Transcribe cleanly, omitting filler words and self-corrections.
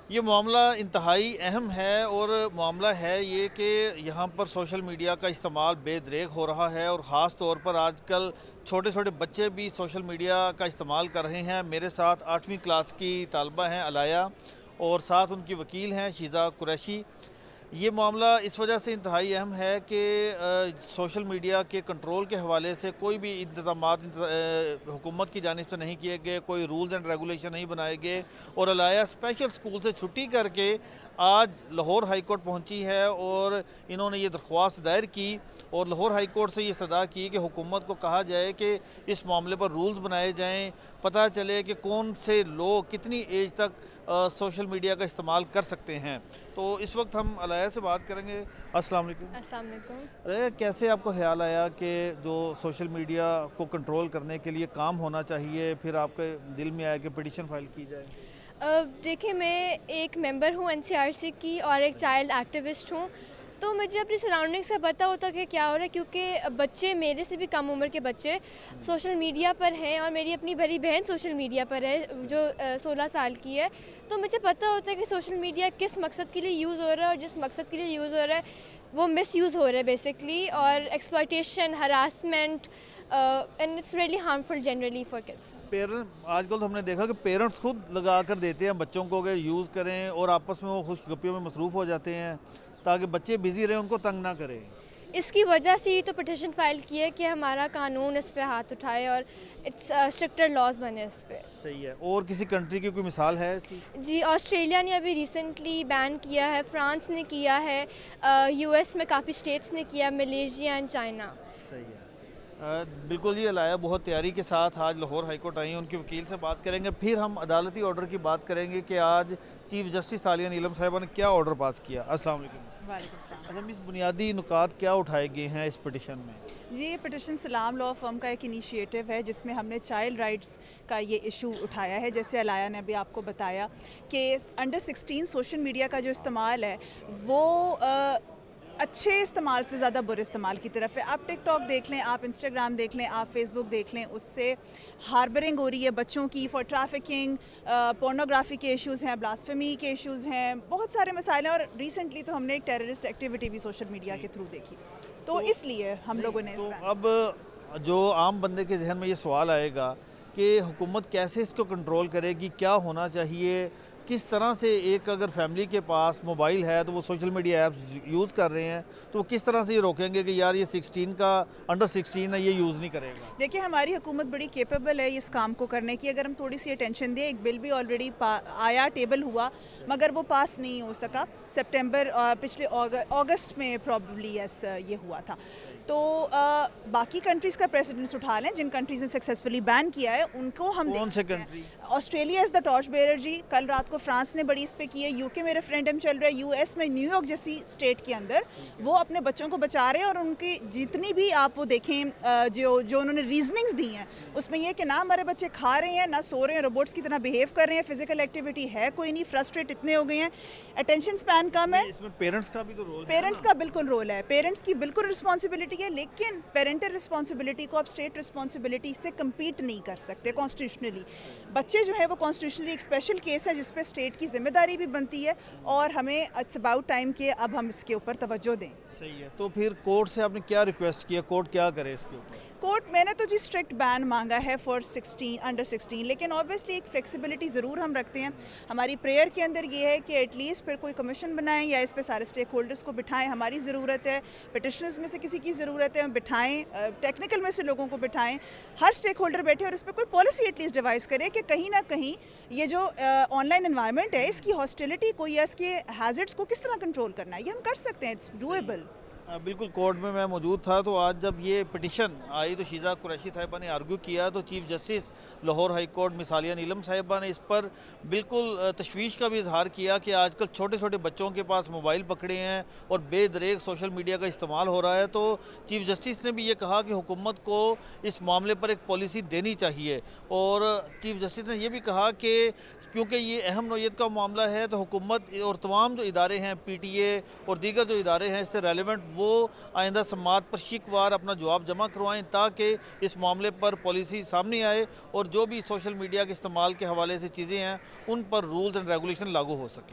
ये मामला इंतहाई अहम है और मामला है ये कि यहाँ पर सोशल मीडिया का इस्तेमाल बेदरेक हो रहा है और ख़ास तौर पर आजकल छोटे छोटे बच्चे भी सोशल मीडिया का इस्तेमाल कर रहे हैं। मेरे साथ 8वीं क्लास की तालबा हैं अलाया और साथ उनकी वकील हैं शीज़ा कुरैशी। ये मामला इस वजह से इंतहाई अहम है कि सोशल मीडिया के कंट्रोल के हवाले से कोई भी इंतज़ामात हुकूमत की जानिब से नहीं किए गए, कोई रूल्स एंड रेगुलेशन नहीं बनाए गए और अलाया स्पेशल स्कूल से छुट्टी करके आज लाहौर हाई कोर्ट पहुंची है और इन्होंने ये दरख्वास्त दायर की और लाहौर हाई कोर्ट से ये सदा की कि हुकूमत को कहा जाए कि इस मामले पर रूल्स बनाए जाएँ, पता चले कि कौन से लोग कितनी एज तक सोशल मीडिया का इस्तेमाल कर सकते हैं। तो इस वक्त हम अलाया से बात करेंगे। अस्सलाम वालेकुम। अस्सलाम वालेकुम। अलाया, कैसे आपको ख्याल आया कि जो सोशल मीडिया को कंट्रोल करने के लिए काम होना चाहिए, फिर आपके दिल में आया कि पिटीशन फाइल की जाए? देखिए, मैं एक मेंबर हूँ एनसीआरसी की और एक चाइल्ड एक्टिविस्ट हूँ। तो मुझे अपनी सराउंडिंग से पता होता कि क्या हो रहा है, क्योंकि बच्चे मेरे से भी कम उम्र के बच्चे सोशल मीडिया पर हैं और मेरी अपनी बड़ी बहन सोशल मीडिया पर है जो 16 साल की है। तो मुझे पता होता है कि सोशल मीडिया किस मकसद के लिए यूज़ हो रहा है और जिस मकसद के लिए यूज़ हो रहा है वो मिस यूज़ हो रहा है बेसिकली, और exploitation, harassment, and it's really harmful generally for kids. Parent आजकल तो हमने देखा कि पेरेंट्स खुद लगा कर देते हैं बच्चों को कि यूज़ करें और आपस में वो खुशगपियों में मसरूफ़ हो जाते हैं ताकि बच्चे बिज़ी रहें, उनको तंग ना करें। इसकी वजह से ही तो पिटिशन फाइल की है कि हमारा कानून इस पे हाथ उठाए और इट्स स्ट्रिक्टर लॉज बने इस पे। सही है। और किसी कंट्री की कोई मिसाल है ऐसी? जी, ऑस्ट्रेलिया ने अभी रिसेंटली बैन किया है, फ्रांस ने किया है, यूएस में काफ़ी स्टेट्स ने किया, मलेशिया एंड चाइना। सही है। बिल्कुल जी, अलाया बहुत तैयारी के साथ आज लाहौर हाई कोर्ट आई हैं। उनके वकील से बात करेंगे, फिर हम अदालती ऑर्डर की बात करेंगे कि आज चीफ जस्टिस आलिया नीलम साहिबा ने क्या ऑर्डर पास किया। अस्सलाम वालेकुम। वालेकुम सलाम। अच्छा मिस, बुनियादी नुकात क्या उठाए गए हैं इस पिटिशन में? जी, ये पिटिशन सलाम लॉ फर्म का एक इनिशिएटिव है जिसमें हमने चाइल्ड राइट्स का ये इशू उठाया है। जैसे अलाया ने अभी आपको बताया कि अंडर 16 सोशल मीडिया का जो इस्तेमाल है वो अच्छे इस्तेमाल से ज़्यादा बुरे इस्तेमाल की तरफ है। आप टिकटॉक देख लें, आप इंस्टाग्राम देख लें, आप फेसबुक देख लें, उससे हार्बरिंग हो रही है बच्चों की फॉर ट्रैफिकिंग, पोर्नोग्राफी के इश्यूज़ हैं, ब्लास्फेमी के इश्यूज़ हैं, बहुत सारे मसाइल हैं। और रिसेंटली तो हमने एक टेररिस्ट एक्टिविटी भी सोशल मीडिया के थ्रू देखी, तो इसलिए हम लोगों ने तो इस अब जो आम बंदे के जहन में ये सवाल आएगा कि हुकूमत कैसे इसको कंट्रोल करेगी, क्या होना चाहिए, किस तरह से एक अगर फैमिली के पास मोबाइल है तो वो सोशल मीडिया ऐप्स यूज़ कर रहे हैं तो वो किस तरह से ये रोकेंगे कि यार ये 16 का अंडर 16 है, ये यूज़ नहीं करेगा? देखिए, हमारी हुकूमत बड़ी केपेबल है इस काम को करने की, अगर हम थोड़ी सी अटेंशन दें। एक बिल भी ऑलरेडी आया, टेबल हुआ, मगर वो पास नहीं हो सका। सितंबर पिछले अगस्त में प्रॉब्ली ये हुआ था। तो बाकी कंट्रीज़ का प्रेसिडेंट्स उठा लें, जिन कंट्रीज़ ने सक्सेसफुली बैन किया है उनको हम कौन देख से सकते हैं। Country? Australia is the torch bearer जी। कल रात को फ्रांस ने बड़ी इस पे की है, यूके में रेफरेंडम चल रहा है, यूएस में न्यूयॉर्क जैसी स्टेट के अंदर वो अपने बच्चों को बचा रहे हैं। और उनकी जितनी भी आप वो देखें जो उन्होंने रीजनिंग्स दी हैं उसमें यह कि ना हमारे बच्चे खा रहे हैं, ना सो रहे हैं, रोबोट्स की तरह बिहेव कर रहे हैं, फिजिकल एक्टिविटी है कोई नहीं, फ्रस्ट्रेट इतने हो गए हैं, अटेंशन स्पैन कम है। इसमें पेरेंट्स का भी तो रोल है पेरेंट्स ना? का बिल्कुल रोल है, पेरेंट्स की बिल्कुल रिस्पॉन्सिबिलिटी है, लेकिन पेरेंटल रिस्पॉन्सिबिलिटी को आप स्टेट रिस्पॉन्सिबिलिटी से कम्पीट नहीं कर सकते कॉन्स्टिट्यूशनली। बच्चे जो है वो कॉन्स्टिट्यूशनली एक स्पेशल केस है जिस पे स्टेट की जिम्मेदारी भी बनती है और हमें इट्स अबाउट टाइम कि अब हम इसके ऊपर तवज्जो दें। सही है। तो फिर कोर्ट से आपने क्या रिक्वेस्ट किया, कोर्ट क्या करे इसके ऊपर? कोर्ट मैंने तो जी स्ट्रिक्ट बैन मांगा है फॉर 16 अंडर 16, लेकिन ऑब्वियसली एक फ्लेक्सिबिलिटी ज़रूर हम रखते हैं। हमारी प्रेयर के अंदर ये है कि एटलीस्ट फिर कोई कमीशन बनाएं या इस पे सारे स्टेक होल्डर्स को बिठाएं। हमारी ज़रूरत है, पिटिशनर्स में से किसी की ज़रूरत है, बिठाएं, टेक्निकल में से लोगों को बिठाएं, हर स्टेक होल्डर बैठे और इस पर कोई पॉलिसी एटलीस्ट डिवाइस करे कि कहीं ना कहीं ये जो ऑनलाइन एनवायरनमेंट है इसकी हॉस्टिलिटी को या इसके हैजर्ड्स को किस तरह कंट्रोल करना है, ये हम कर सकते हैं, इट्स डूएबल। बिल्कुल, कोर्ट में मैं मौजूद था तो आज जब ये पिटिशन आई तो शीज़ा कुरैशी साहिबा ने आर्ग्यू किया तो chief justice Lahore high court miss Aliya Neelam Sahiba ने इस पर बिल्कुल तशवीश का भी इजहार किया कि आजकल छोटे छोटे बच्चों के पास मोबाइल पकड़े हैं और बेदरेक सोशल मीडिया का इस्तेमाल हो रहा है। तो चीफ जस्टिस ने भी ये कहा कि हुकूमत को इस मामले पर एक पॉलिसी देनी चाहिए और चीफ जस्टिस ने यह भी कहा कि क्योंकि ये अहम नौयत का मामला है तो हुकूमत और तमाम जो इदारे हैं, PTA और दीगर जो इदारे हैं इससे रेलिवेंट, वो आइंदा समात पर शिकवार अपना जवाब जमा करवाएं ताकि इस मामले पर पॉलिसी सामने आए और जो भी सोशल मीडिया के इस्तेमाल के हवाले से चीज़ें हैं उन पर रूल्स एंड रेगुलेशन लागू हो सके।